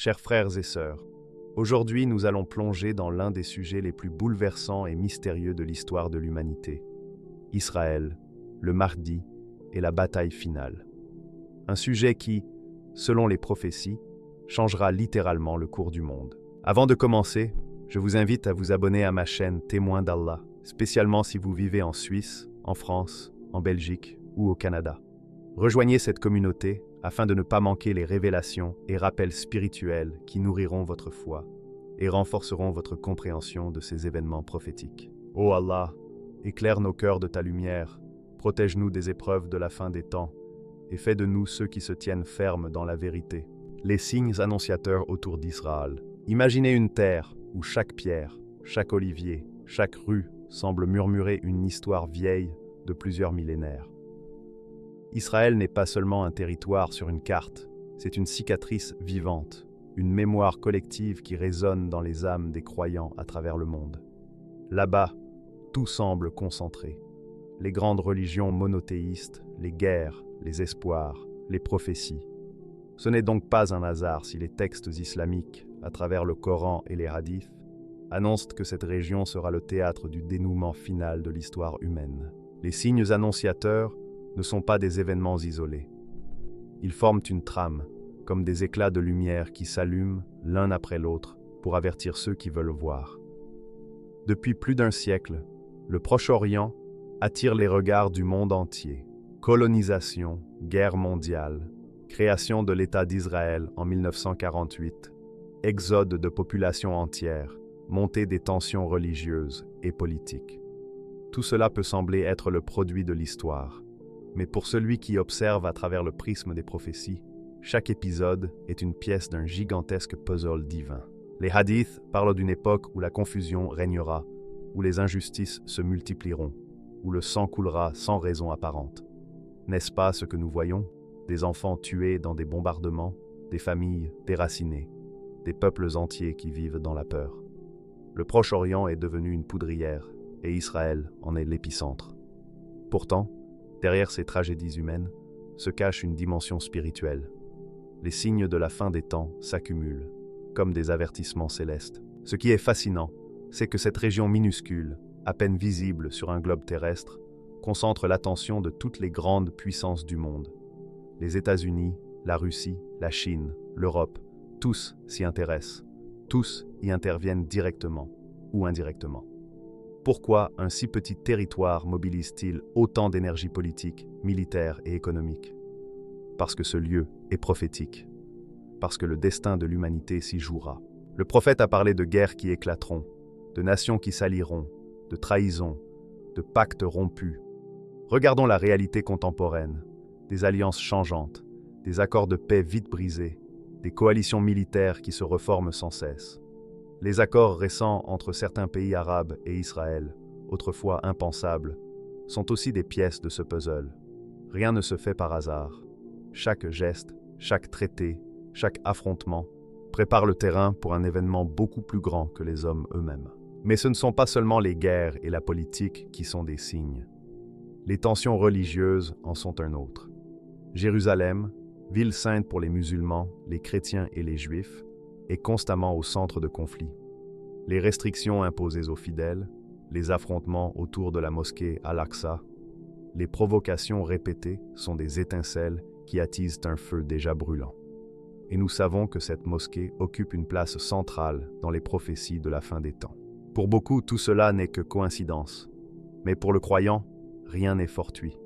Chers frères et sœurs, aujourd'hui nous allons plonger dans l'un des sujets les plus bouleversants et mystérieux de l'histoire de l'humanité. Israël, le Mahdi et la bataille finale. Un sujet qui, selon les prophéties, changera littéralement le cours du monde. Avant de commencer, je vous invite à vous abonner à ma chaîne Témoins d'Allah, spécialement si vous vivez en Suisse, en France, en Belgique ou au Canada. Rejoignez cette communauté afin de ne pas manquer les révélations et rappels spirituels qui nourriront votre foi et renforceront votre compréhension de ces événements prophétiques. Ô Allah, éclaire nos cœurs de ta lumière, protège-nous des épreuves de la fin des temps et fais de nous ceux qui se tiennent fermes dans la vérité. Les signes annonciateurs autour d'Israël. Imaginez une terre où chaque pierre, chaque olivier, chaque rue semble murmurer une histoire vieille de plusieurs millénaires. Israël n'est pas seulement un territoire sur une carte, c'est une cicatrice vivante, une mémoire collective qui résonne dans les âmes des croyants à travers le monde. Là-bas, tout semble concentré. Les grandes religions monothéistes, les guerres, les espoirs, les prophéties. Ce n'est donc pas un hasard si les textes islamiques, à travers le Coran et les hadiths, annoncent que cette région sera le théâtre du dénouement final de l'histoire humaine. Les signes annonciateurs ne sont pas des événements isolés. Ils forment une trame, comme des éclats de lumière qui s'allument l'un après l'autre pour avertir ceux qui veulent voir. Depuis plus d'un siècle, le Proche-Orient attire les regards du monde entier. Colonisation, guerre mondiale, création de l'État d'Israël en 1948, exode de populations entières, montée des tensions religieuses et politiques. Tout cela peut sembler être le produit de l'histoire, mais pour celui qui observe à travers le prisme des prophéties, chaque épisode est une pièce d'un gigantesque puzzle divin. Les hadiths parlent d'une époque où la confusion régnera, où les injustices se multiplieront, où le sang coulera sans raison apparente. N'est-ce pas ce que nous voyons? Des enfants tués dans des bombardements, des familles déracinées, des peuples entiers qui vivent dans la peur. Le Proche-Orient est devenu une poudrière, et Israël en est l'épicentre. Pourtant, derrière ces tragédies humaines, se cache une dimension spirituelle. Les signes de la fin des temps s'accumulent, comme des avertissements célestes. Ce qui est fascinant, c'est que cette région minuscule, à peine visible sur un globe terrestre, concentre l'attention de toutes les grandes puissances du monde. Les États-Unis, la Russie, la Chine, l'Europe, tous s'y intéressent. Tous y interviennent directement ou indirectement. Pourquoi un si petit territoire mobilise-t-il autant d'énergie politique, militaire et économique? Parce que ce lieu est prophétique. Parce que le destin de l'humanité s'y jouera. Le prophète a parlé de guerres qui éclateront, de nations qui s'allieront, de trahisons, de pactes rompus. Regardons la réalité contemporaine, des alliances changeantes, des accords de paix vite brisés, des coalitions militaires qui se reforment sans cesse. Les accords récents entre certains pays arabes et Israël, autrefois impensables, sont aussi des pièces de ce puzzle. Rien ne se fait par hasard. Chaque geste, chaque traité, chaque affrontement prépare le terrain pour un événement beaucoup plus grand que les hommes eux-mêmes. Mais ce ne sont pas seulement les guerres et la politique qui sont des signes. Les tensions religieuses en sont un autre. Jérusalem, ville sainte pour les musulmans, les chrétiens et les juifs, est constamment au centre de conflits. Les restrictions imposées aux fidèles, les affrontements autour de la mosquée Al-Aqsa, les provocations répétées sont des étincelles qui attisent un feu déjà brûlant. Et nous savons que cette mosquée occupe une place centrale dans les prophéties de la fin des temps. Pour beaucoup, tout cela n'est que coïncidence. Mais pour le croyant, rien n'est fortuit.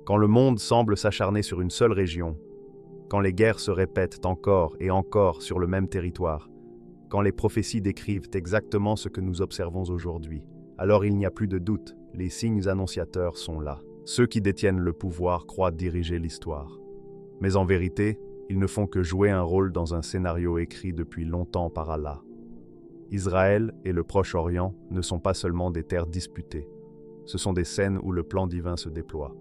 Quand le monde semble s'acharner sur une seule région, quand les guerres se répètent encore et encore sur le même territoire, quand les prophéties décrivent exactement ce que nous observons aujourd'hui, alors il n'y a plus de doute, les signes annonciateurs sont là. Ceux qui détiennent le pouvoir croient diriger l'histoire. Mais en vérité, ils ne font que jouer un rôle dans un scénario écrit depuis longtemps par Allah. Israël et le Proche-Orient ne sont pas seulement des terres disputées, ce sont des scènes où le plan divin se déploie.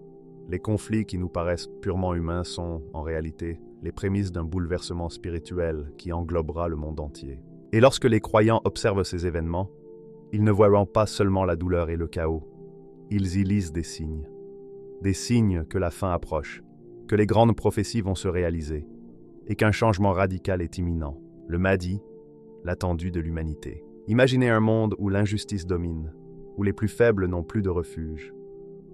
Les conflits qui nous paraissent purement humains sont, en réalité, les prémices d'un bouleversement spirituel qui englobera le monde entier. Et lorsque les croyants observent ces événements, ils ne voient pas seulement la douleur et le chaos, ils y lisent des signes que la fin approche, que les grandes prophéties vont se réaliser, et qu'un changement radical est imminent. Le Mahdi, l'attendu de l'humanité. Imaginez un monde où l'injustice domine, où les plus faibles n'ont plus de refuge,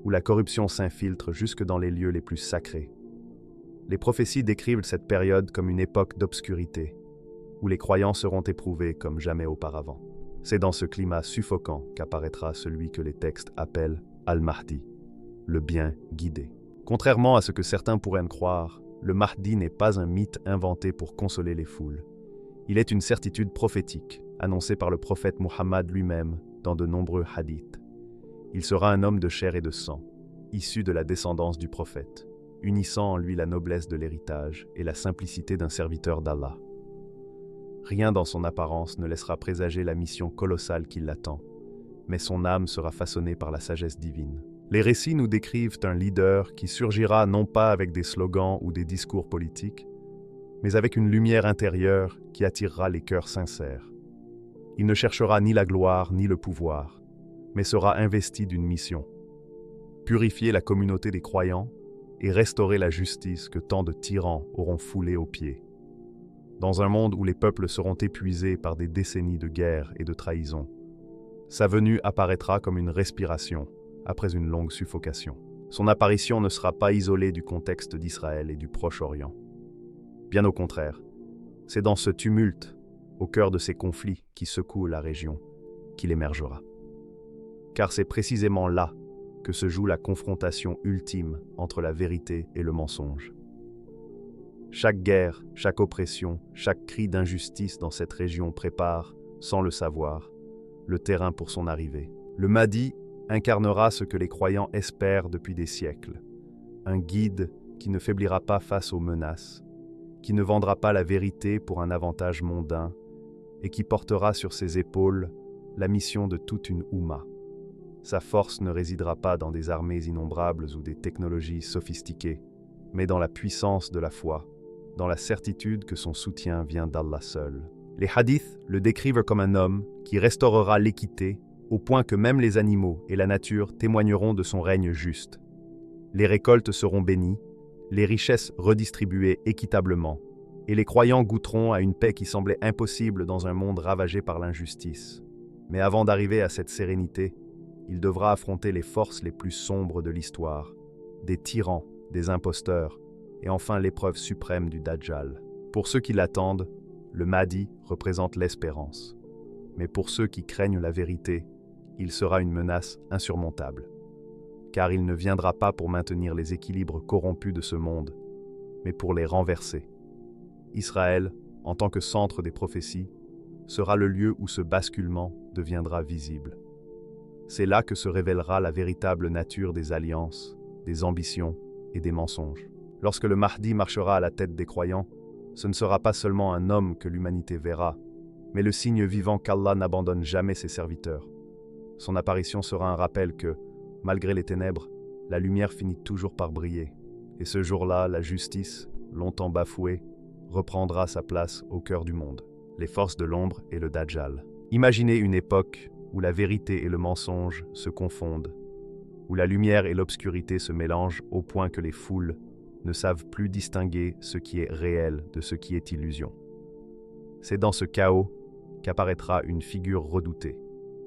où la corruption s'infiltre jusque dans les lieux les plus sacrés. Les prophéties décrivent cette période comme une époque d'obscurité, où les croyants seront éprouvés comme jamais auparavant. C'est dans ce climat suffocant qu'apparaîtra celui que les textes appellent Al-Mahdi, le bien guidé. Contrairement à ce que certains pourraient croire, le Mahdi n'est pas un mythe inventé pour consoler les foules. Il est une certitude prophétique, annoncée par le prophète Muhammad lui-même dans de nombreux hadiths. Il sera un homme de chair et de sang, issu de la descendance du prophète, unissant en lui la noblesse de l'héritage et la simplicité d'un serviteur d'Allah. Rien dans son apparence ne laissera présager la mission colossale qui l'attend, mais son âme sera façonnée par la sagesse divine. Les récits nous décrivent un leader qui surgira non pas avec des slogans ou des discours politiques, mais avec une lumière intérieure qui attirera les cœurs sincères. Il ne cherchera ni la gloire ni le pouvoir, mais sera investi d'une mission: purifier la communauté des croyants et restaurer la justice que tant de tyrans auront foulée aux pieds. Dans un monde où les peuples seront épuisés par des décennies de guerre et de trahison, sa venue apparaîtra comme une respiration après une longue suffocation. Son apparition ne sera pas isolée du contexte d'Israël et du Proche-Orient. Bien au contraire, c'est dans ce tumulte, au cœur de ces conflits qui secouent la région, qu'il émergera. Car c'est précisément là que se joue la confrontation ultime entre la vérité et le mensonge. Chaque guerre, chaque oppression, chaque cri d'injustice dans cette région prépare, sans le savoir, le terrain pour son arrivée. Le Mahdi incarnera ce que les croyants espèrent depuis des siècles, un guide qui ne faiblira pas face aux menaces, qui ne vendra pas la vérité pour un avantage mondain et qui portera sur ses épaules la mission de toute une Oumma. Sa force ne résidera pas dans des armées innombrables ou des technologies sophistiquées, mais dans la puissance de la foi, dans la certitude que son soutien vient d'Allah seul. Les hadiths le décrivent comme un homme qui restaurera l'équité au point que même les animaux et la nature témoigneront de son règne juste. Les récoltes seront bénies, les richesses redistribuées équitablement, et les croyants goûteront à une paix qui semblait impossible dans un monde ravagé par l'injustice. Mais avant d'arriver à cette sérénité, il devra affronter les forces les plus sombres de l'histoire, des tyrans, des imposteurs, et enfin l'épreuve suprême du Dajjal. Pour ceux qui l'attendent, le Mahdi représente l'espérance. Mais pour ceux qui craignent la vérité, il sera une menace insurmontable. Car il ne viendra pas pour maintenir les équilibres corrompus de ce monde, mais pour les renverser. Israël, en tant que centre des prophéties, sera le lieu où ce basculement deviendra visible. C'est là que se révélera la véritable nature des alliances, des ambitions et des mensonges. Lorsque le Mahdi marchera à la tête des croyants, ce ne sera pas seulement un homme que l'humanité verra, mais le signe vivant qu'Allah n'abandonne jamais ses serviteurs. Son apparition sera un rappel que, malgré les ténèbres, la lumière finit toujours par briller. Et ce jour-là, la justice, longtemps bafouée, reprendra sa place au cœur du monde. Les forces de l'ombre et le Dajjal. Imaginez une époque où la vérité et le mensonge se confondent, où la lumière et l'obscurité se mélangent au point que les foules ne savent plus distinguer ce qui est réel de ce qui est illusion. C'est dans ce chaos qu'apparaîtra une figure redoutée,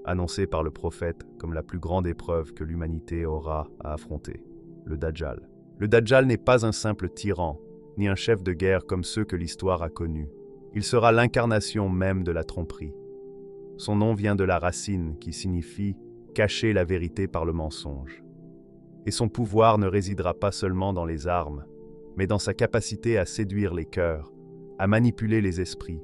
annoncée par le prophète comme la plus grande épreuve que l'humanité aura à affronter, le Dajjal. Le Dajjal n'est pas un simple tyran, ni un chef de guerre comme ceux que l'histoire a connus. Il sera l'incarnation même de la tromperie. Son nom vient de la racine qui signifie « cacher la vérité par le mensonge ». Et son pouvoir ne résidera pas seulement dans les armes, mais dans sa capacité à séduire les cœurs, à manipuler les esprits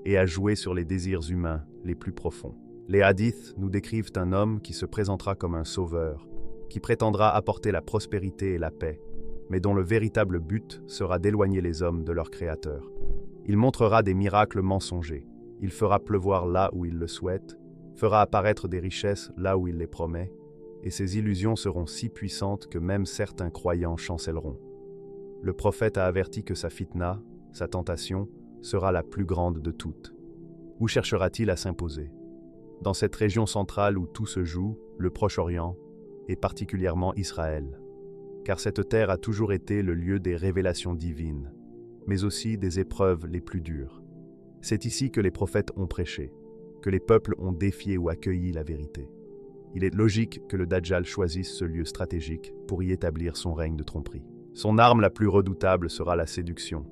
et à jouer sur les désirs humains les plus profonds. Les hadiths nous décrivent un homme qui se présentera comme un sauveur, qui prétendra apporter la prospérité et la paix, mais dont le véritable but sera d'éloigner les hommes de leur Créateur. Il montrera des miracles mensongers, il fera pleuvoir là où il le souhaite, fera apparaître des richesses là où il les promet, et ses illusions seront si puissantes que même certains croyants chancelleront. Le prophète a averti que sa fitna, sa tentation, sera la plus grande de toutes. Où cherchera-t-il à s'imposer? Dans cette région centrale où tout se joue, le Proche-Orient, et particulièrement Israël. Car cette terre a toujours été le lieu des révélations divines, mais aussi des épreuves les plus dures. C'est ici que les prophètes ont prêché, que les peuples ont défié ou accueilli la vérité. Il est logique que le Dajjal choisisse ce lieu stratégique pour y établir son règne de tromperie. Son arme la plus redoutable sera la séduction.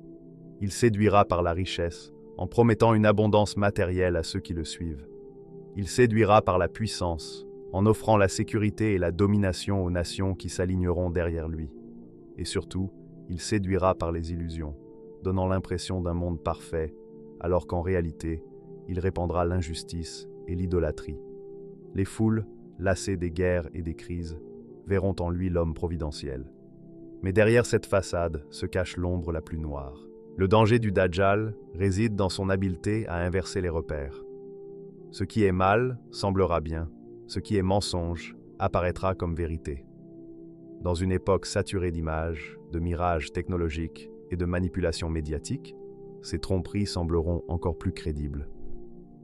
Il séduira par la richesse, en promettant une abondance matérielle à ceux qui le suivent. Il séduira par la puissance, en offrant la sécurité et la domination aux nations qui s'aligneront derrière lui. Et surtout, il séduira par les illusions, donnant l'impression d'un monde parfait, alors qu'en réalité, il répandra l'injustice et l'idolâtrie. Les foules, lassées des guerres et des crises, verront en lui l'homme providentiel. Mais derrière cette façade se cache l'ombre la plus noire. Le danger du Dajjal réside dans son habileté à inverser les repères. Ce qui est mal semblera bien, ce qui est mensonge apparaîtra comme vérité. Dans une époque saturée d'images, de mirages technologiques et de manipulations médiatiques, ces tromperies sembleront encore plus crédibles.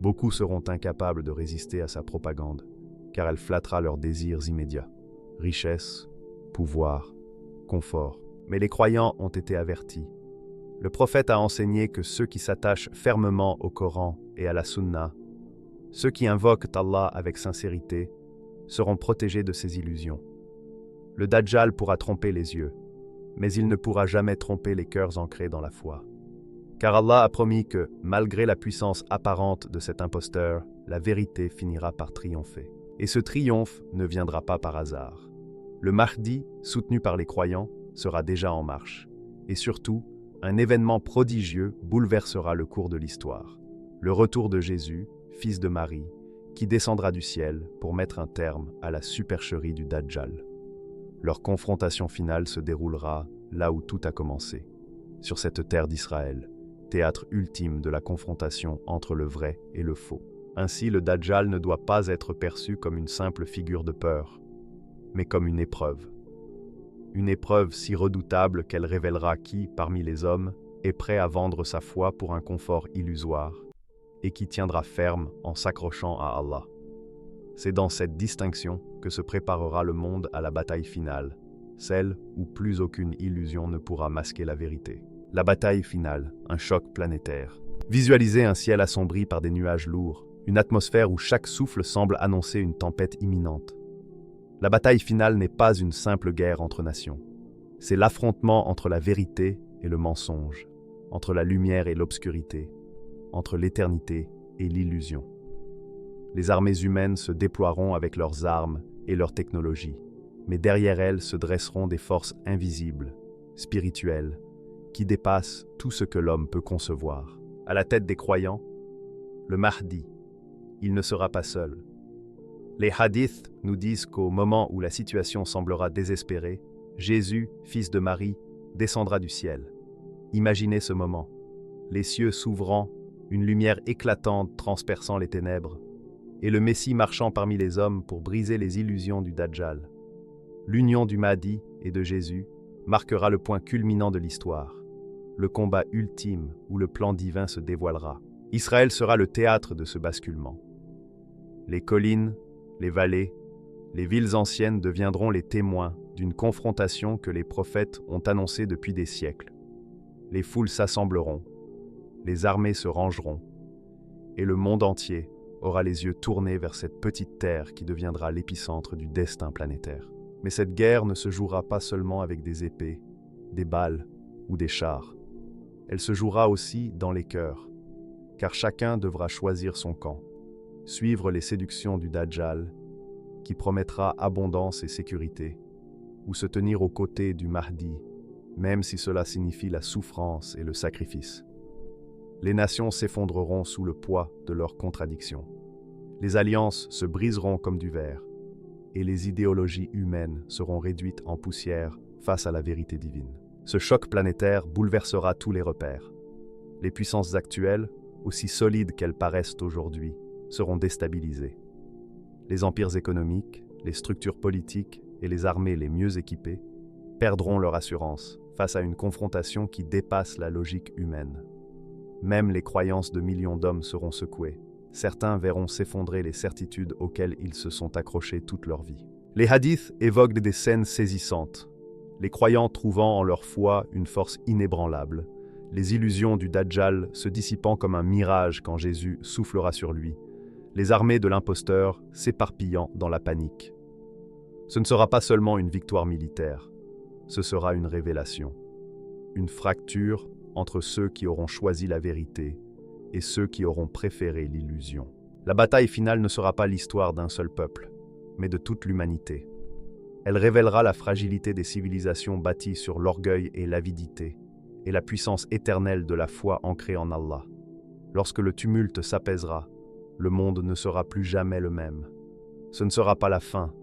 Beaucoup seront incapables de résister à sa propagande, car elle flattera leurs désirs immédiats. Richesse, pouvoir, confort. Mais les croyants ont été avertis. Le prophète a enseigné que ceux qui s'attachent fermement au Coran et à la Sunna, ceux qui invoquent Allah avec sincérité, seront protégés de ces illusions. Le Dajjal pourra tromper les yeux, mais il ne pourra jamais tromper les cœurs ancrés dans la foi. Car Allah a promis que, malgré la puissance apparente de cet imposteur, la vérité finira par triompher. Et ce triomphe ne viendra pas par hasard. Le Mahdi, soutenu par les croyants, sera déjà en marche. Et surtout, un événement prodigieux bouleversera le cours de l'histoire. Le retour de Jésus, fils de Marie, qui descendra du ciel pour mettre un terme à la supercherie du Dajjal. Leur confrontation finale se déroulera là où tout a commencé, sur cette terre d'Israël, théâtre ultime de la confrontation entre le vrai et le faux. Ainsi, le Dajjal ne doit pas être perçu comme une simple figure de peur, mais comme une épreuve. Une épreuve si redoutable qu'elle révélera qui, parmi les hommes, est prêt à vendre sa foi pour un confort illusoire et qui tiendra ferme en s'accrochant à Allah. C'est dans cette distinction que se préparera le monde à la bataille finale, celle où plus aucune illusion ne pourra masquer la vérité. La bataille finale, un choc planétaire. Visualisez un ciel assombri par des nuages lourds, une atmosphère où chaque souffle semble annoncer une tempête imminente. La bataille finale n'est pas une simple guerre entre nations. C'est l'affrontement entre la vérité et le mensonge, entre la lumière et l'obscurité, entre l'éternité et l'illusion. Les armées humaines se déploieront avec leurs armes et leurs technologies, mais derrière elles se dresseront des forces invisibles, spirituelles, qui dépassent tout ce que l'homme peut concevoir. À la tête des croyants, le Mahdi. Il ne sera pas seul. Les hadiths nous disent qu'au moment où la situation semblera désespérée, Jésus, fils de Marie, descendra du ciel. Imaginez ce moment, les cieux s'ouvrant, une lumière éclatante transperçant les ténèbres, et le Messie marchant parmi les hommes pour briser les illusions du Dajjal. L'union du Mahdi et de Jésus marquera le point culminant de l'histoire, le combat ultime où le plan divin se dévoilera. Israël sera le théâtre de ce basculement. Les collines, les vallées, les villes anciennes deviendront les témoins d'une confrontation que les prophètes ont annoncée depuis des siècles. Les foules s'assembleront, les armées se rangeront, et le monde entier aura les yeux tournés vers cette petite terre qui deviendra l'épicentre du destin planétaire. Mais cette guerre ne se jouera pas seulement avec des épées, des balles ou des chars. Elle se jouera aussi dans les cœurs, car chacun devra choisir son camp, suivre les séductions du Dajjal, qui promettra abondance et sécurité, ou se tenir aux côtés du Mahdi, même si cela signifie la souffrance et le sacrifice. Les nations s'effondreront sous le poids de leurs contradictions. Les alliances se briseront comme du verre, et les idéologies humaines seront réduites en poussière face à la vérité divine. Ce choc planétaire bouleversera tous les repères. Les puissances actuelles, aussi solides qu'elles paraissent aujourd'hui, seront déstabilisées. Les empires économiques, les structures politiques et les armées les mieux équipées perdront leur assurance face à une confrontation qui dépasse la logique humaine. Même les croyances de millions d'hommes seront secouées. Certains verront s'effondrer les certitudes auxquelles ils se sont accrochés toute leur vie. Les hadiths évoquent des scènes saisissantes, les croyants trouvant en leur foi une force inébranlable, les illusions du Dajjal se dissipant comme un mirage quand Jésus soufflera sur lui, les armées de l'imposteur s'éparpillant dans la panique. Ce ne sera pas seulement une victoire militaire, ce sera une révélation, une fracture entre ceux qui auront choisi la vérité et ceux qui auront préféré l'illusion. La bataille finale ne sera pas l'histoire d'un seul peuple, mais de toute l'humanité. Elle révélera la fragilité des civilisations bâties sur l'orgueil et l'avidité, et la puissance éternelle de la foi ancrée en Allah. Lorsque le tumulte s'apaisera, le monde ne sera plus jamais le même. Ce ne sera pas la fin,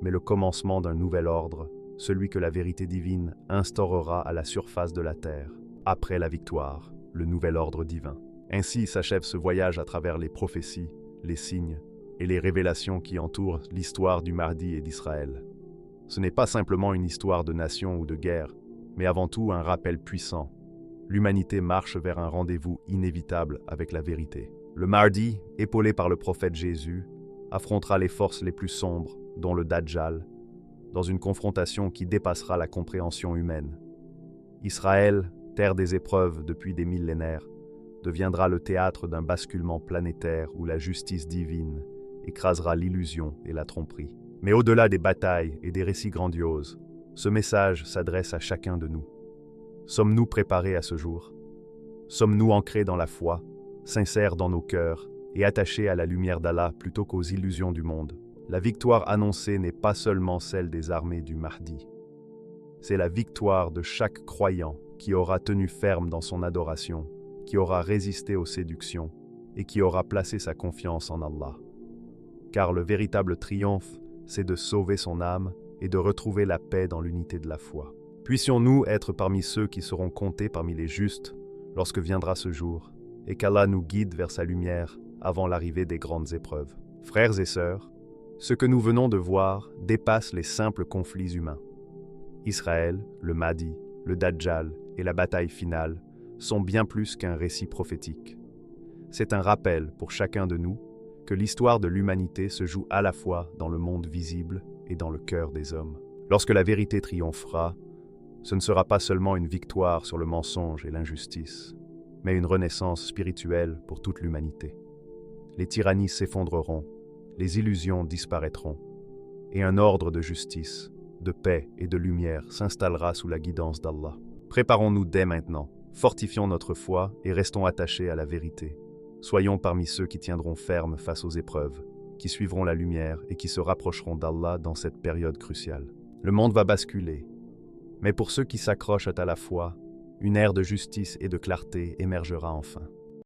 mais le commencement d'un nouvel ordre, celui que la vérité divine instaurera à la surface de la terre. Après la victoire, le nouvel ordre divin. Ainsi s'achève ce voyage à travers les prophéties, les signes et les révélations qui entourent l'histoire du Mahdi et d'Israël. Ce n'est pas simplement une histoire de nation ou de guerre, mais avant tout un rappel puissant. L'humanité marche vers un rendez-vous inévitable avec la vérité. Le Mahdi, épaulé par le prophète Jésus, affrontera les forces les plus sombres, dont le Dajjal, dans une confrontation qui dépassera la compréhension humaine. Israël, terre des épreuves depuis des millénaires, deviendra le théâtre d'un basculement planétaire où la justice divine écrasera l'illusion et la tromperie. Mais au-delà des batailles et des récits grandioses, ce message s'adresse à chacun de nous. Sommes-nous préparés à ce jour? Sommes-nous ancrés dans la foi, sincères dans nos cœurs et attachés à la lumière d'Allah plutôt qu'aux illusions du monde? La victoire annoncée n'est pas seulement celle des armées du Mahdi. C'est la victoire de chaque croyant qui aura tenu ferme dans son adoration, qui aura résisté aux séductions et qui aura placé sa confiance en Allah. Car le véritable triomphe, c'est de sauver son âme et de retrouver la paix dans l'unité de la foi. Puissions-nous être parmi ceux qui seront comptés parmi les justes lorsque viendra ce jour, et qu'Allah nous guide vers sa lumière avant l'arrivée des grandes épreuves. Frères et sœurs, ce que nous venons de voir dépasse les simples conflits humains. Israël, le Mahdi, le Dajjal et la bataille finale sont bien plus qu'un récit prophétique. C'est un rappel pour chacun de nous que l'histoire de l'humanité se joue à la fois dans le monde visible et dans le cœur des hommes. Lorsque la vérité triomphera, ce ne sera pas seulement une victoire sur le mensonge et l'injustice, mais une renaissance spirituelle pour toute l'humanité. Les tyrannies s'effondreront, les illusions disparaîtront, et un ordre de justice, de paix et de lumière s'installera sous la guidance d'Allah. Préparons-nous dès maintenant, fortifions notre foi et restons attachés à la vérité. Soyons parmi ceux qui tiendront ferme face aux épreuves, qui suivront la lumière et qui se rapprocheront d'Allah dans cette période cruciale. Le monde va basculer, mais pour ceux qui s'accrochent à la foi, une ère de justice et de clarté émergera enfin.